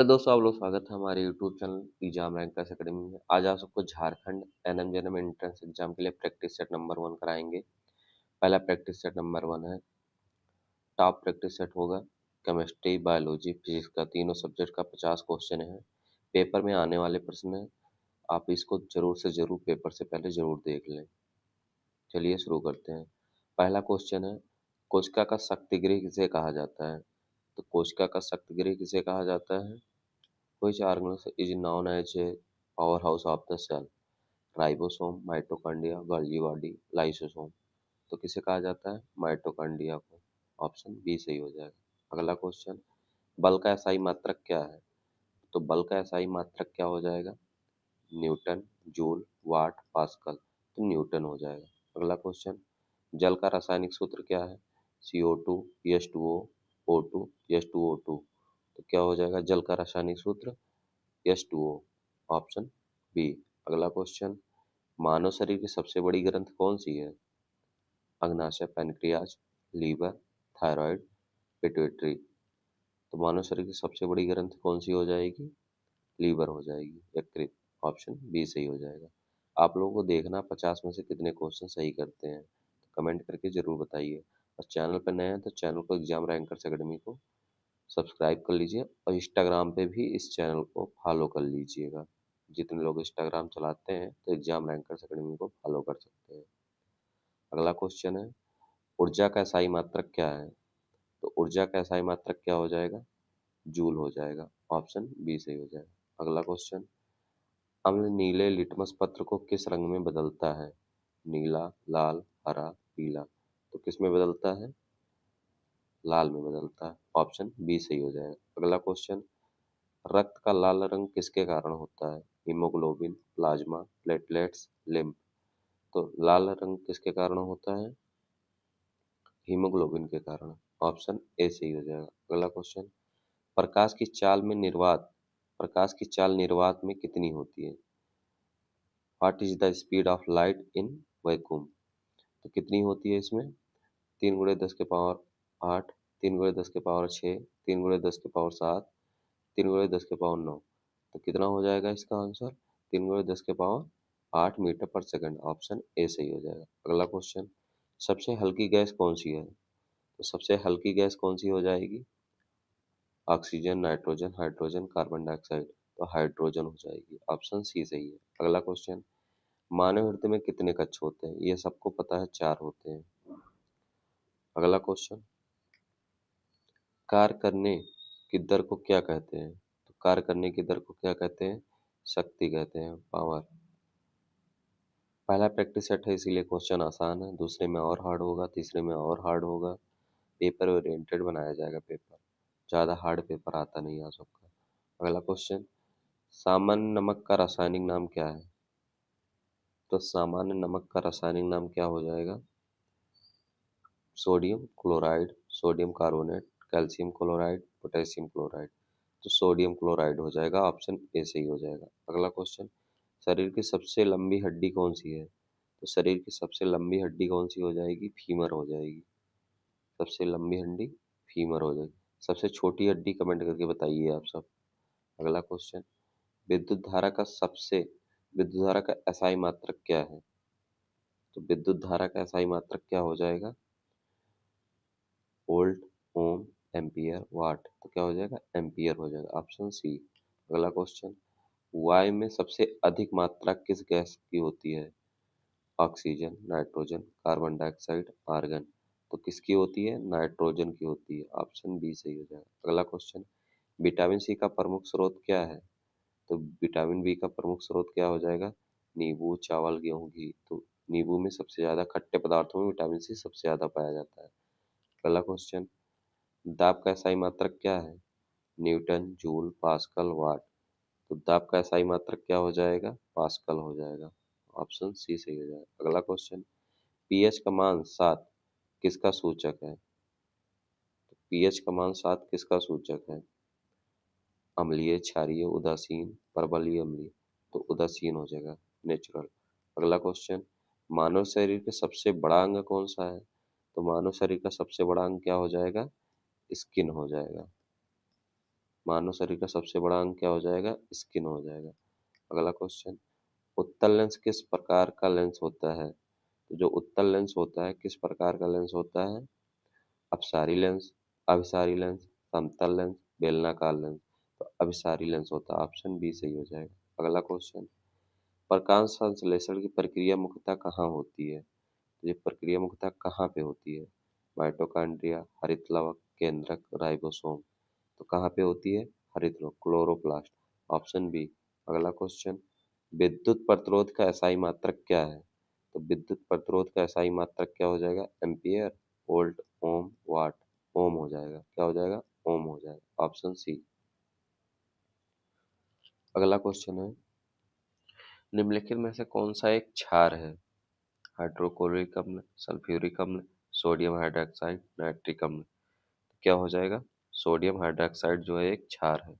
तो दोस्तों आप लोग स्वागत है हमारे YouTube channel exam rankers academy में। आज आप सबको झारखंड एनएम एंट्रेंस एग्जाम के लिए प्रैक्टिस सेट नंबर 1 कराएंगे। पहला प्रैक्टिस सेट नंबर 1 है। टॉप प्रैक्टिस सेट होगा केमिस्ट्री, बायोलॉजी, फिजिक्स का तीनों सब्जेक्ट का 50 क्वेश्चन है। पेपर में आने वाले प्रश्न है, आप इसको जरूर से जरूर पेपर से पहले जरूर देख लें। चलिए शुरू करते हैं। पहला क्वेश्चन है, कोशिका का शक्तिगृह किसे कहा जाता है? तो कोशिका का शक्तिगृह किसे कहा जाता है? Which organelle is known as a powerhouse of the cell? Ribosome, mitochondria, Golgi body, lysosome. तो किसे कहा जाता है? माइटोकॉन्ड्रिया को। ऑप्शन बी सही हो जाएगा। अगला क्वेश्चन, बल का एसआई मात्रक क्या है? तो बल का एसआई मात्रक क्या हो जाएगा? न्यूटन, जूल, वाट, पास्कल। तो न्यूटन हो जाएगा। अगला क्वेश्चन, जल का रासायनिक सूत्र क्या है? CO2, H2O, O2, H2O2। तो क्या हो जाएगा जल का रासायनिक सूत्र? H2O। Option B. अगला क्वेश्चन, मानव शरीर की सबसे बड़ी ग्रंथि कौन सी है? अग्नाशय, पैनक्रियाज, लीवर, थायराइड, पिट्यूटरी। तो मानव शरीर की सबसे बड़ी ग्रंथि कौन सी हो जाएगी? लीवर हो जाएगी, यकृत। ऑप्शन बी सही हो जाएगा। आप लोगों को देखना 50 में से कितने क्वेश्चन सही करते हैं, तो कमेंट करके जरूर बताइए। और चैनल पर नए हैं तो चैनल को एग्जाम रैंकर्स अकेडमी को सब्सक्राइब कर लीजिए और इंस्टाग्राम पे भी इस चैनल को फॉलो कर लीजिएगा। जितने लोग इंस्टाग्राम चलाते हैं तो एग्जाम रैंकर्स अकेडमी को फॉलो कर सकते हैं। अगला क्वेश्चन है, ऊर्जा का एसआई मात्रक क्या है? तो ऊर्जा का एसआई मात्रक क्या हो जाएगा? जूल हो जाएगा। ऑप्शन बी सही हो जाएगा। अगला क्वेश्चन, अम्ल नीले लिटमस पत्र को किस रंग में बदलता है? नीला, लाल, हरा, पीला। तो किस में बदलता है? लाल में बदलता है। ऑप्शन बी सही हो जाएगा। अगला क्वेश्चन, रक्त का लाल रंग किसके कारण होता है? Haemoglobin, plasma, platelets, lymph. तो लाल रंग किसके कारण होता है? हीमोग्लोबिन के कारण। ऑप्शन ए सही हो जाएगा। अगला क्वेश्चन, प्रकाश की चाल निर्वात में कितनी होती है? What is the speed of light in vacuum? तो कितनी होती है इसमें? 3 × 10⁻8, 3 × 10⁻6, 3 × 10⁻7, 3 × 10⁻9। तो कितना हो जाएगा इसका आंसर? 3 × 10⁻8 मीटर पर सेकंड। ऑप्शन ए सही हो जाएगा। अगला क्वेश्चन, सबसे हल्की गैस कौन सी है? तो सबसे हल्की गैस कौन सी हो जाएगी? Oxygen, nitrogen, hydrogen, carbon dioxide. तो हाइड्रोजन हो जाएगी। ऑप्शन सी सही है। अगला क्वेश्चन, मानव हृदय में कितने कक्ष होते हैं? ये सबको पता है, 4 होते हैं। अगला क्वेश्चन, कार्य करने की दर को क्या कहते हैं? तो कार्य करने की दर को क्या कहते हैं? शक्ति कहते हैं, पावर। पहला प्रैक्टिस सेट है इसीलिए क्वेश्चन आसान है, दूसरे में और हार्ड होगा, तीसरे में और हार्ड होगा। पेपर ओरिएंटेड बनाया जाएगा पेपर, ज़्यादा हार्ड पेपर आता नहीं आ सबका। अगला क्वेश्चन, सामान्य नमक का रासायनिक नाम क्या है? तो सामान्य नमक का रासायनिक नाम क्या हो जाएगा? Sodium chloride, sodium carbonate, calcium chloride, potassium chloride. तो सोडियम क्लोराइड हो जाएगा। ऑप्शन ए सही हो जाएगा। अगला क्वेश्चन, शरीर की सबसे लंबी हड्डी कौन सी है? तो शरीर की सबसे लंबी हड्डी कौन सी हो जाएगी? फीमर हो जाएगी। सबसे लंबी हड्डी फीमर हो जाएगी। सबसे छोटी हड्डी कमेंट करके बताइए आप सब। अगला क्वेश्चन, विद्युत धारा का एसआई मात्रक क्या है? तो विद्युत धारा का एसआई मात्रक क्या हो जाएगा? Volt, ohm, ampere, watt. तो क्या हो जाएगा? एम्पियर हो जाएगा। Option C. अगला क्वेश्चन, वायु में सबसे अधिक मात्रा किस गैस की होती है? Oxygen, nitrogen, carbon dioxide, argon. तो किसकी होती है? नाइट्रोजन की होती है। ऑप्शन बी सही हो जाएगा। अगला क्वेश्चन, विटामिन सी का प्रमुख स्रोत क्या है? तो विटामिन बी का प्रमुख स्रोत क्या हो जाएगा? नींबू, चावल, गेहूं, घी। तो नींबू में सबसे ज्यादा खट्टे पदार्थों में विटामिन सी सबसे ज्यादा पाया जाता है। अगला क्वेश्चन, दाब का एसआई मात्रक क्या है? न्यूटन, जूल, पास्कल, वाट। तो दाब का एसआई मात्रक क्या हो जाएगा? पास्कल हो जाएगा। ऑप्शन सी सही हो जाएगा। अगला क्वेश्चन, पीएच का मान 7 किसका सूचक है? तो पीएच का मान 7 किसका सूचक है? अम्लीय, क्षारीय, उदासीन, परबलीय, अम्लीय। तो उदासीन हो जाएगा, नेचुरल। अगला क्वेश्चन, मानव शरीर के सबसे बड़ा अंग कौन सा है? तो मानव शरीर का सबसे बड़ा अंग क्या हो जाएगा? स्किन हो जाएगा। मानव शरीर का सबसे बड़ा अंग क्या हो जाएगा? स्किन हो जाएगा। अगला क्वेश्चन, उत्तल लेंस किस प्रकार का लेंस होता है? तो जो उत्तल लेंस होता है किस प्रकार का लेंस होता है? अपसारी लेंस, अभिसारी लेंस, समतल लेंस, बेलनाकार लेंस। तो अभिसारी लेंस होता है, ऑप्शन बी सही हो जाएगा। अगला क्वेश्चन, प्रकाश संश्लेषण की प्रक्रिया मुख्यतः कहाँ होती है? तो ये प्रक्रिया मुख्यतः कहाँ पे होती है? माइटोकॉन्ड्रिया, हरितलवक, केंद्रक, राइबोसोम। तो कहाँ पे होती है? हरितलवक, क्लोरोप्लास्ट, ऑप्शन बी। अगला क्वेश्चन, विद्युत प्रतिरोध का एसआई मात्रक क्या है? तो विद्युत प्रतिरोध का एसआई मात्रक क्या हो जाएगा? एम्पियर, वोल्ट, ओम, वाट। ओम हो जाएगा, क्या हो जाएगा? ओम हो जाएगा, ऑप्शन सी। अगला क्वेश्चन है, निम्नलिखित में से कौन सा एक क्षार है? हाइड्रोक्लोरिक अम्ल, सल्फ्यूरिक अम्ल, सोडियम हाइड्रोक्साइड, नाइट्रिक अम्ल। क्या हो जाएगा? सोडियम हाइड्रोक्साइड जो है एक क्षार है,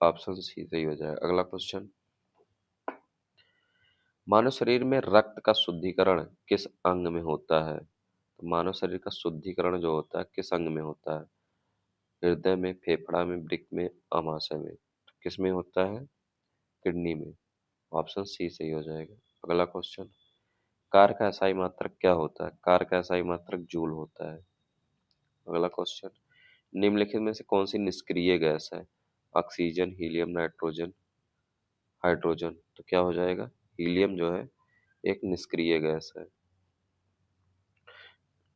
ऑप्शन सी सही हो जाएगा। अगला क्वेश्चन, मानव शरीर में रक्त का शुद्धिकरण किस अंग में होता है? तो मानव शरीर का शुद्धिकरण जो होता है किस अंग में होता है? हृदय में, फेफड़ा में, वृक्क में, अमाशय में। तो किस में होता है? किडनी में, ऑप्शन सी सही हो जाएगा। अगला क्वेश्चन, कार का एसआई मात्रक क्या होता है? कार का एसआई मात्रक जूल होता है। अगला क्वेश्चन, निम्नलिखित में से कौन सी निष्क्रिय गैस है? Oxygen, helium, nitrogen, hydrogen. तो क्या हो जाएगा? हीलियम जो है एक निष्क्रिय गैस है।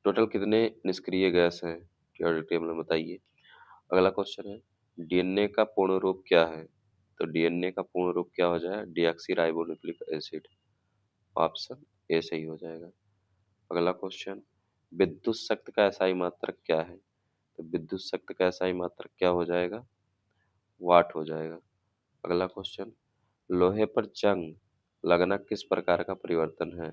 टोटल कितने निष्क्रिय गैस हैं पीरियोडिक टेबल में बताइए। अगला क्वेश्चन है, डीएनए का पूर्ण रूप क्या है? तो डीएनए का पूर्ण रूप क्या हो जाएगा? Deoxy ribonucleic acid, option A सही हो जाएगा। अगला क्वेश्चन, विद्युत शक्ति का एसआई मात्रक क्या है? तो विद्युत शक्ति का एसआई मात्रक क्या हो जाएगा? वाट हो जाएगा। अगला क्वेश्चन, लोहे पर जंग लगना किस प्रकार का परिवर्तन है?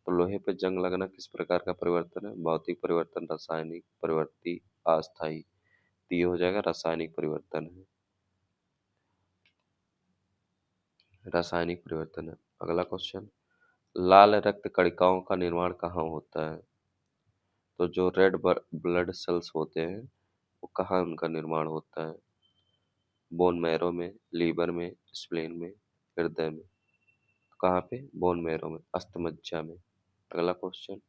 तो लोहे पर जंग लगना किस प्रकार का परिवर्तन है? भौतिक परिवर्तन, रासायनिक, परिवर्ती, अस्थायी। तो ये हो जाएगा रासायनिक परिवर्तन है, रासायनिक परिवर्तन है। अगला क्वेश्चन, लाल रक्त कणिकाओं का निर्माण कहाँ होता है? तो जो रेड ब्लड सेल्स होते हैं वो कहाँ उनका निर्माण होता है? बोन मैरो में, लीवर में, स्प्लेन में, हृदय में। तो कहाँ पे? बोन मैरो में, अस्थमज्जा में। अगला क्वेश्चन,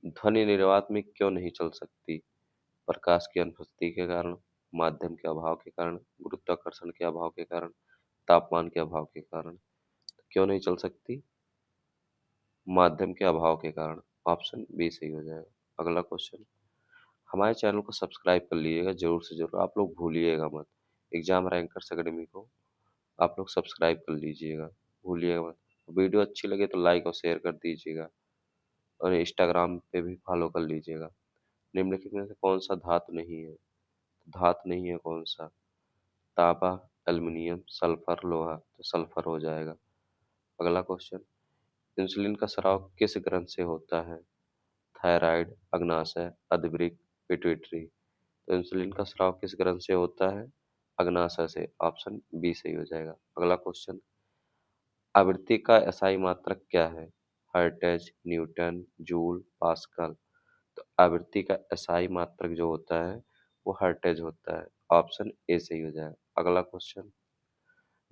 ध्वनि निर्वात में क्यों नहीं चल सकती? प्रकाश की अनुपस्थिति के कारण, माध्यम के अभाव के कारण, गुरुत्वाकर्षण के अभाव के कारण, तापमान के अभाव के कारण। तो क्यों नहीं चल सकती? माध्यम के अभाव के कारण, ऑप्शन बी सही हो जाएगा। अगला क्वेश्चन, हमारे चैनल को सब्सक्राइब कर लीजिएगा जरूर से जरूर, आप लोग भूलिएगा मत। एग्जाम रैंकर्स अकेडमी को आप लोग सब्सक्राइब कर लीजिएगा, भूलिएगा मत। वीडियो अच्छी लगे तो लाइक और शेयर कर दीजिएगा, और इंस्टाग्राम पे भी फॉलो कर लीजिएगा। निम्नलिखित में से कौन सा धातु नहीं है? धातु नहीं है कौन सा? तांबा, एल्युमिनियम, सल्फर, लोहा। तो सल्फर हो जाएगा। अगला क्वेश्चन, इंसुलिन का स्राव किस ग्रंथ से होता है? थायराइड, अग्नाशय, अधवृक्क, पिट्यूटरी। तो इंसुलिन का स्राव किस ग्रंथ से होता है? अग्नाशय से, ऑप्शन बी सही हो जाएगा। अगला क्वेश्चन, आवृत्ति का एसआई मात्रक क्या है? Hertz, Newton, joule, pascal. तो आवृत्ति का एसआई मात्रक जो होता है वो हर्ट्ज होता है, ऑप्शन ए सही हो जाएगा। अगला क्वेश्चन,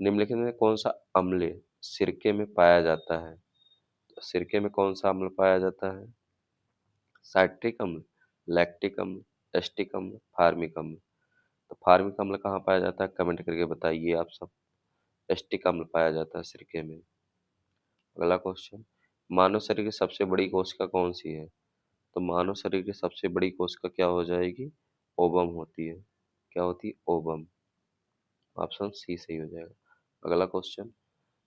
निम्नलिखित में कौन सा अम्ल सिरके में पाया जाता है? तो सिरके में कौन सा अम्ल पाया जाता है? साइट्रिक अम्ल, लैक्टिक अम्ल, एस्टिक अम्ल, फार्मिक अम्ल। तो फार्मिक अम्ल कहाँ पाया जाता है? कमेंट करके बताइए आप सब। एस्टिक अम्ल पाया जाता है सिरके में। अगला क्वेश्चन, मानव शरीर की सबसे बड़ी कोशिका कौन सी है? तो मानव शरीर की सबसे बड़ी कोशिका क्या हो जाएगी? ओवम होती है। क्या होती है? ओवम, ऑप्शन सी सही हो जाएगा। अगला क्वेश्चन,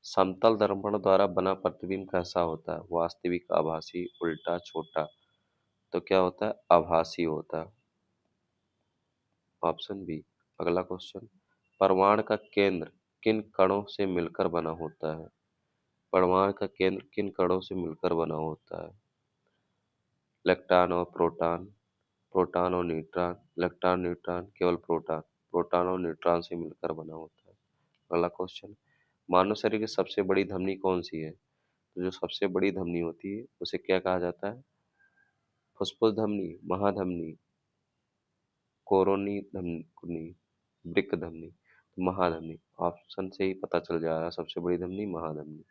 समतल दर्पण द्वारा बना प्रतिबिंब कैसा होता है? वास्तविक, आभासी, उल्टा, छोटा। तो क्या होता है? आभासी होता है, ऑप्शन बी। अगला क्वेश्चन, परमाणु का केंद्र किन कणों से मिलकर बना होता है? परमाणु का केंद्र किन कणों से मिलकर बना होता है? इलेक्ट्रॉन और प्रोटॉन, प्रोटॉन और न्यूट्रॉन, इलेक्ट्रॉन, न्यूट्रॉन, केवल प्रोटॉन। प्रोटॉन और न्यूट्रॉन से मिलकर बना होता है। अगला क्वेश्चन, मानव शरीर की सबसे बड़ी धमनी कौन सी है? तो जो सबसे बड़ी धमनी होती है उसे क्या कहा जाता है? फुफ्फुस धमनी, महाधमनी, कोरोनी धमनी, वृक्क धमनी, महाधमनी। ऑप्शन से ही पता चल जा रहा है, सबसे बड़ी धमनी महाधमनी।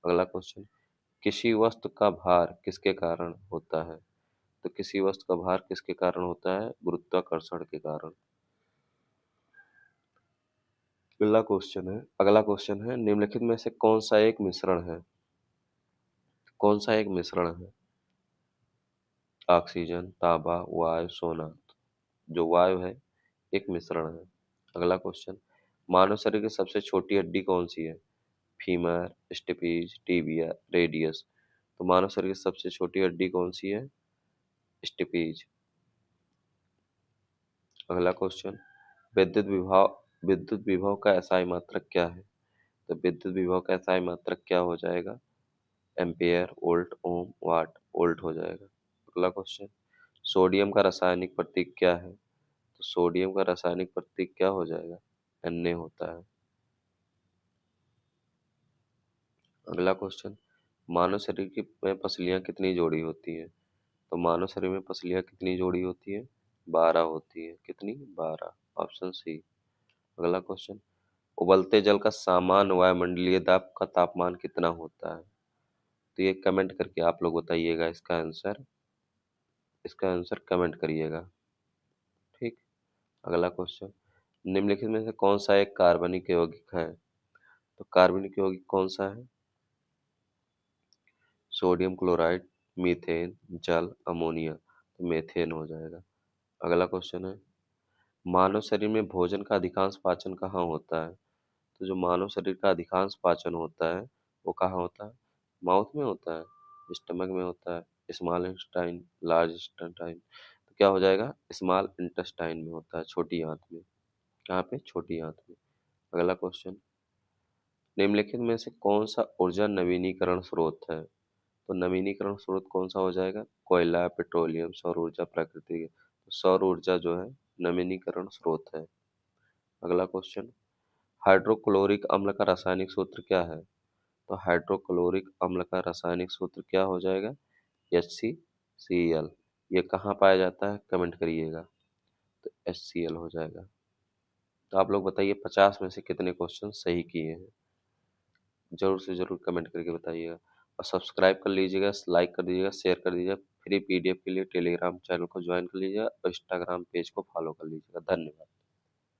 अगला क्वेश्चन, किसी वस्तु का भार किसके कारण होता है? तो किसी वस्तु का भार किसके कारण होता है? गुरुत्वाकर्षण के कारण। अगला क्वेश्चन है निम्नलिखित में से कौन सा एक मिश्रण है? कौन सा एक मिश्रण है? ऑक्सीजन, तांबा, वायु, सोना। जो वायु है एक मिश्रण है। अगला क्वेश्चन, मानव शरीर की सबसे छोटी हड्डी कौन सी है? Femur, stapes, tibia, radius. तो मानव शरीर की सबसे छोटी हड्डी कौन सी है? स्टेपीज। अगला क्वेश्चन, विद्युत विभव का एसआई मात्रक क्या है? तो विद्युत विभव का एसआई मात्रक क्या हो जाएगा? एम्पियर, वोल्ट, ओम, वाट। वोल्ट हो जाएगा। अगला क्वेश्चन, सोडियम का रासायनिक प्रतीक क्या है? तो सोडियम का रासायनिक प्रतीक क्या हो जाएगा? Na होता है। अगला क्वेश्चन, मानव शरीर की में पसलियां कितनी जोड़ी होती हैं? तो मानव शरीर में पसलियां कितनी जोड़ी होती है? 12 होती है। कितनी? 12। Option C. अगला क्वेश्चन, उबलते जल का सामान्य वायुमंडलीय दाब का तापमान कितना होता है? तो ये कमेंट करके आप लोग बताइएगा इसका आंसर कमेंट करिएगा। ठीक। अगला क्वेश्चन, निम्नलिखित में से कौन सा एक कार्बनिक यौगिक है? तो कार्बनिक यौगिक कौन सा है? सोडियम क्लोराइड, मीथेन, जल, अमोनिया। तो मेथेन हो जाएगा। अगला क्वेश्चन है, मानव शरीर में भोजन का अधिकांश पाचन कहाँ होता है? तो जो मानव शरीर का अधिकांश पाचन होता है वो कहाँ होता है? माउथ में होता है, स्टमक में होता है, स्मॉल इंटेस्टाइन, लार्ज इंटेस्टाइन। तो क्या हो जाएगा? स्मॉल इंटेस्टाइन में होता है, छोटी आंत में। कहाँ पे? छोटी आंत में। अगला क्वेश्चन, निम्नलिखित में से कौन सा ऊर्जा नवीनीकरण स्रोत है? तो नवीनीकरण स्रोत कौन सा हो जाएगा? कोयला, पेट्रोलियम, सौर ऊर्जा, प्राकृतिक। तो सौर ऊर्जा जो है नवीनीकरण स्रोत है। अगला क्वेश्चन, हाइड्रोक्लोरिक अम्ल का रासायनिक सूत्र क्या है? तो हाइड्रोक्लोरिक अम्ल का रासायनिक सूत्र क्या हो जाएगा? HCCl। ये कहाँ पाया जाता है? कमेंट करिएगा। तो HCl हो जाएगा। तो आप लोग बताइए 50 में से कितने क्वेश्चन सही किए हैं? जरूर से जरूर कमेंट करके बताइएगा। और सब्सक्राइब कर लीजिएगा, लाइक कर दीजिएगा, शेयर कर दीजिएगा। फ्री PDF के लिए टेलीग्राम चैनल को ज्वाइन कर लीजिएगा और इंस्टाग्राम पेज को फॉलो कर लीजिएगा। धन्यवाद।